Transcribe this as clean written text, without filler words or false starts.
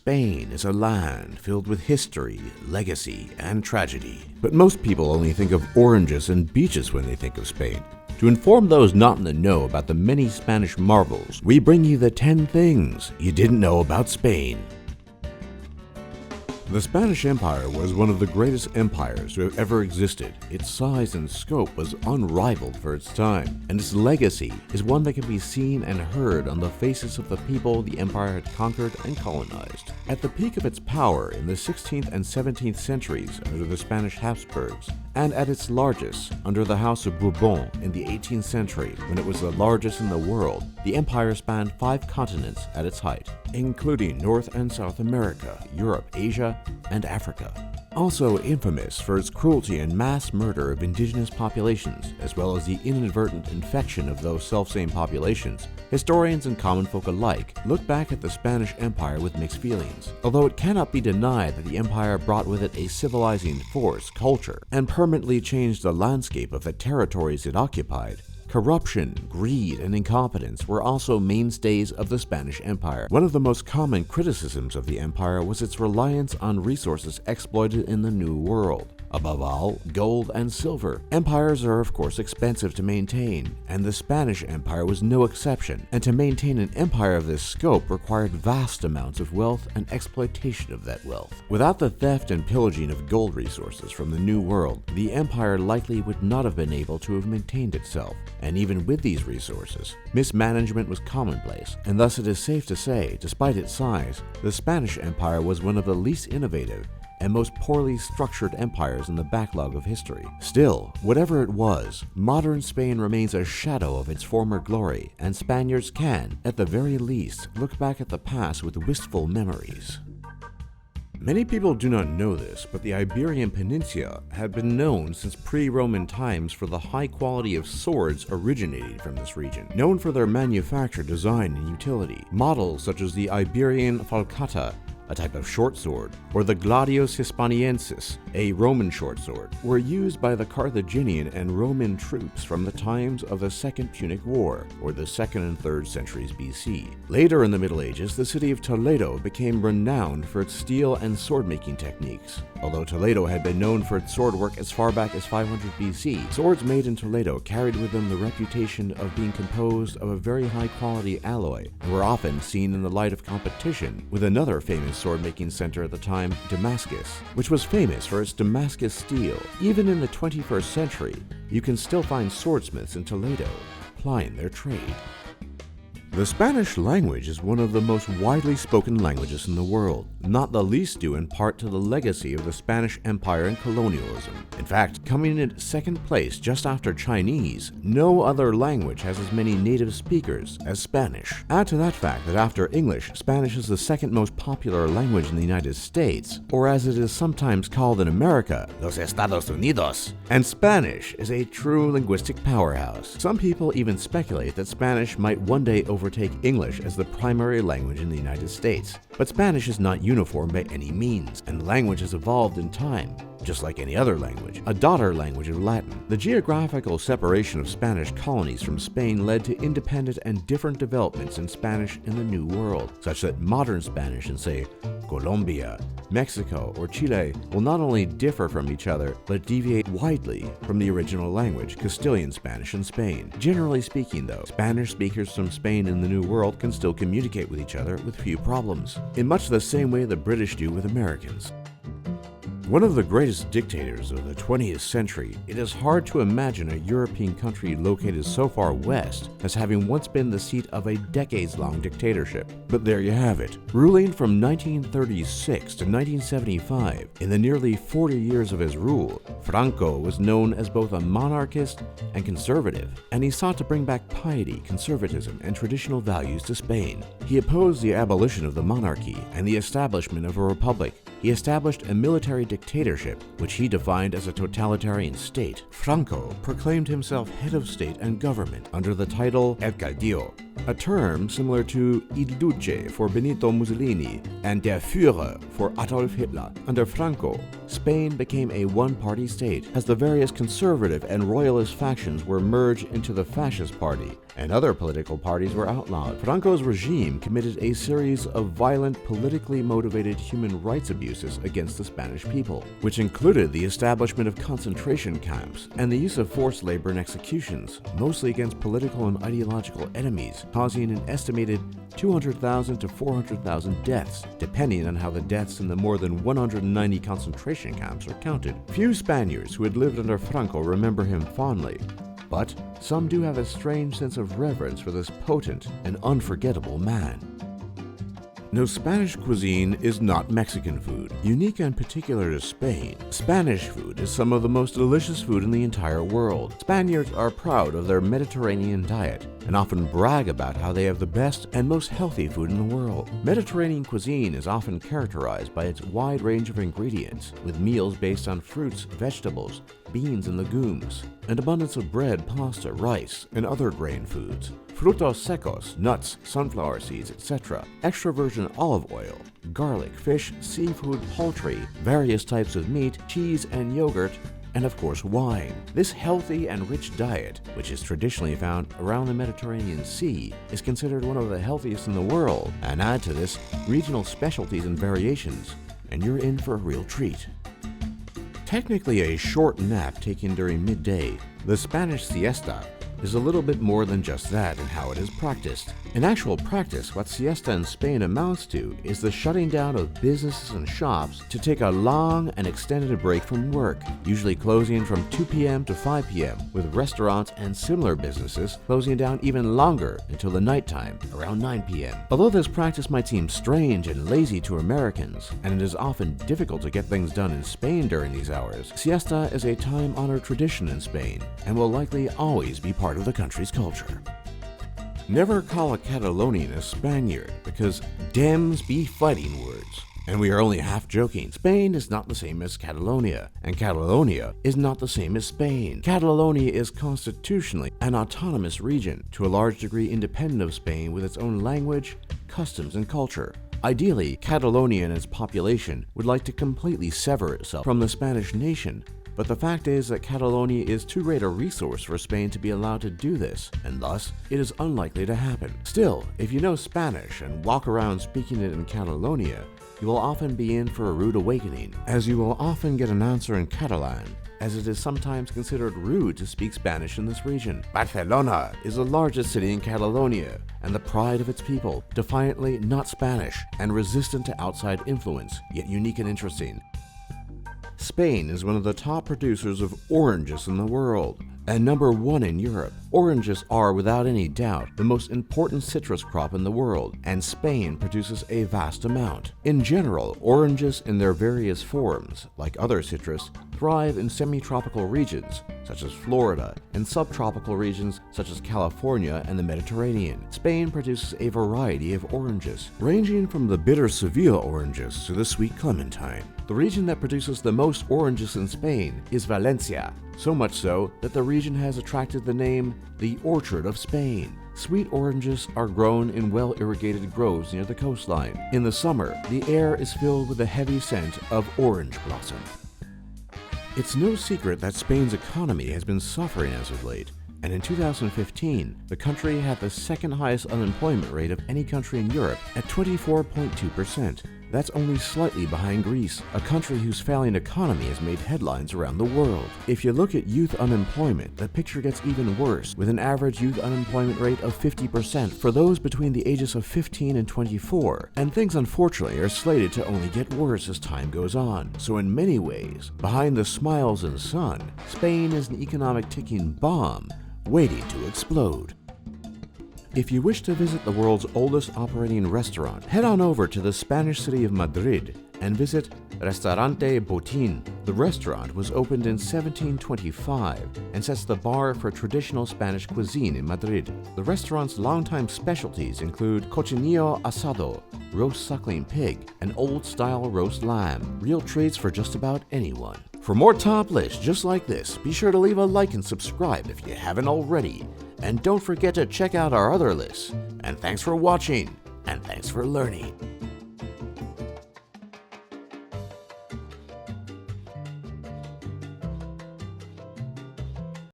Spain is a land filled with history, legacy, and tragedy. But most people only think of oranges and beaches when they think of Spain. To inform those not in the know about the many Spanish marvels, we bring you the 10 things you didn't know about Spain. The Spanish Empire was one of the greatest empires to have ever existed. Its size and scope was unrivaled for its time, and its legacy is one that can be seen and heard on the faces of the people the empire had conquered and colonized. At the peak of its power in the 16th and 17th centuries under the Spanish Habsburgs, and at its largest under the House of Bourbon in the 18th century when it was the largest in the world, the empire spanned 5 continents at its height, including North and South America, Europe, Asia, and Africa. Also infamous for its cruelty and mass murder of indigenous populations, as well as the inadvertent infection of those selfsame populations, historians and common folk alike look back at the Spanish Empire with mixed feelings. Although it cannot be denied that the empire brought with it a civilizing force, culture, and permanently changed the landscape of the territories it occupied, corruption, greed, and incompetence were also mainstays of the Spanish Empire. One of the most common criticisms of the empire was its reliance on resources exploited in the New World. Above all, gold and silver. Empires are of course expensive to maintain, and the Spanish Empire was no exception, and to maintain an empire of this scope required vast amounts of wealth and exploitation of that wealth. Without the theft and pillaging of gold resources from the New World, the empire likely would not have been able to have maintained itself. And even with these resources, mismanagement was commonplace, and thus it is safe to say, despite its size, the Spanish Empire was one of the least innovative and most poorly structured empires in the backlog of history. Still, whatever it was, modern Spain remains a shadow of its former glory, and Spaniards can, at the very least, look back at the past with wistful memories. Many people do not know this, but the Iberian Peninsula had been known since pre-Roman times for the high quality of swords originating from this region, known for their manufacture, design, and utility. Models such as the Iberian falcata, a type of short sword, or the gladius hispaniensis, a Roman short sword, were used by the Carthaginian and Roman troops from the times of the Second Punic War, or the 2nd and 3rd centuries BC. Later in the Middle Ages, the city of Toledo became renowned for its steel and sword-making techniques. Although Toledo had been known for its sword work as far back as 500 BC, swords made in Toledo carried with them the reputation of being composed of a very high-quality alloy, and were often seen in the light of competition with another famous sword-making center at the time, Damascus, which was famous for its Damascus steel. Even in the 21st century, you can still find swordsmiths in Toledo plying their trade. The Spanish language is one of the most widely spoken languages in the world, not the least due in part to the legacy of the Spanish Empire and colonialism. In fact, coming in second place just after Chinese, no other language has as many native speakers as Spanish. Add to that fact that after English, Spanish is the second most popular language in the United States, or as it is sometimes called in America, Los Estados Unidos, and Spanish is a true linguistic powerhouse. Some people even speculate that Spanish might one day overtake English as the primary language in the United States. But Spanish is not uniform by any means, and the language has evolved in time, just like any other language, a daughter language of Latin. The geographical separation of Spanish colonies from Spain led to independent and different developments in Spanish in the New World, such that modern Spanish in, say, Colombia, Mexico, or Chile will not only differ from each other, but deviate widely from the original language, Castilian Spanish in Spain. Generally speaking, though, Spanish speakers from Spain in the New World can still communicate with each other with few problems, in much the same way the British do with Americans. One of the greatest dictators of the 20th century, it is hard to imagine a European country located so far west as having once been the seat of a decades-long dictatorship. But there you have it. Ruling from 1936 to 1975, in the nearly 40 years of his rule, Franco was known as both a monarchist and conservative, and he sought to bring back piety, conservatism, and traditional values to Spain. He opposed the abolition of the monarchy and the establishment of a republic. He established a military dictatorship, which he defined as a totalitarian state. Franco proclaimed himself head of state and government under the title El Caudillo, a term similar to Il Duce for Benito Mussolini and Der Führer for Adolf Hitler. Under Franco, Spain became a one-party state as the various conservative and royalist factions were merged into the Fascist Party, and other political parties were outlawed. Franco's regime committed a series of violent, politically motivated human rights abuses against the Spanish people, which included the establishment of concentration camps and the use of forced labor and executions, mostly against political and ideological enemies, causing an estimated 200,000 to 400,000 deaths, depending on how the deaths in the more than 190 concentration camps are counted. Few Spaniards who had lived under Franco remember him fondly, but some do have a strange sense of reverence for this potent and unforgettable man. No, Spanish cuisine is not Mexican food. Unique and particular to Spain, Spanish food is some of the most delicious food in the entire world. Spaniards are proud of their Mediterranean diet and often brag about how they have the best and most healthy food in the world. Mediterranean cuisine is often characterized by its wide range of ingredients, with meals based on fruits, vegetables, beans and legumes, an abundance of bread, pasta, rice, and other grain foods, frutos secos, nuts, sunflower seeds, etc., extra virgin olive oil, garlic, fish, seafood, poultry, various types of meat, cheese and yogurt, and of course wine. This healthy and rich diet, which is traditionally found around the Mediterranean Sea, is considered one of the healthiest in the world, and add to this regional specialties and variations, and you're in for a real treat. Technically a short nap taken during midday, the Spanish siesta is a little bit more than just that in how it is practiced. In actual practice, what siesta in Spain amounts to is the shutting down of businesses and shops to take a long and extended break from work, usually closing from 2 p.m. to 5 p.m., with restaurants and similar businesses closing down even longer until the nighttime, around 9 p.m. Although this practice might seem strange and lazy to Americans, and it is often difficult to get things done in Spain during these hours, siesta is a time-honored tradition in Spain and will likely always be part of the country's culture. Never call a Catalonian a Spaniard, because Dems be fighting words. And we are only half joking. Spain is not the same as Catalonia, and Catalonia is not the same as Spain. Catalonia is constitutionally an autonomous region, to a large degree independent of Spain, with its own language, customs, and culture. Ideally, Catalonia and its population would like to completely sever itself from the Spanish nation, but the fact is that Catalonia is too great a resource for Spain to be allowed to do this, and thus it is unlikely to happen. Still, if you know Spanish and walk around speaking it in Catalonia, you will often be in for a rude awakening, as you will often get an answer in Catalan, as it is sometimes considered rude to speak Spanish in this region. Barcelona is the largest city in Catalonia, and the pride of its people, defiantly not Spanish and resistant to outside influence, yet unique and interesting. Spain is one of the top producers of oranges in the world, and number 1 in Europe. Oranges are, without any doubt, the most important citrus crop in the world, and Spain produces a vast amount. In general, oranges in their various forms, like other citrus, thrive in semi-tropical regions, such as Florida, and subtropical regions such as California and the Mediterranean. Spain produces a variety of oranges, ranging from the bitter Seville oranges to the sweet clementine. The region that produces the most oranges in Spain is Valencia, so much so that the region has attracted the name the Orchard of Spain. Sweet oranges are grown in well-irrigated groves near the coastline. In the summer, the air is filled with the heavy scent of orange blossom. It's no secret that Spain's economy has been suffering as of late, and in 2015, the country had the second highest unemployment rate of any country in Europe at 24.2%. That's only slightly behind Greece, a country whose failing economy has made headlines around the world. If you look at youth unemployment, the picture gets even worse, with an average youth unemployment rate of 50% for those between the ages of 15 and 24. And things unfortunately are slated to only get worse as time goes on. So in many ways, behind the smiles and sun, Spain is an economic ticking bomb waiting to explode. If you wish to visit the world's oldest operating restaurant, head on over to the Spanish city of Madrid and visit Restaurante Botín. The restaurant was opened in 1725 and sets the bar for traditional Spanish cuisine in Madrid. The restaurant's longtime specialties include cochinillo asado, roast suckling pig, and old-style roast lamb, real treats for just about anyone. For more top lists just like this, be sure to leave a like and subscribe if you haven't already. And don't forget to check out our other lists. And thanks for watching, and thanks for learning.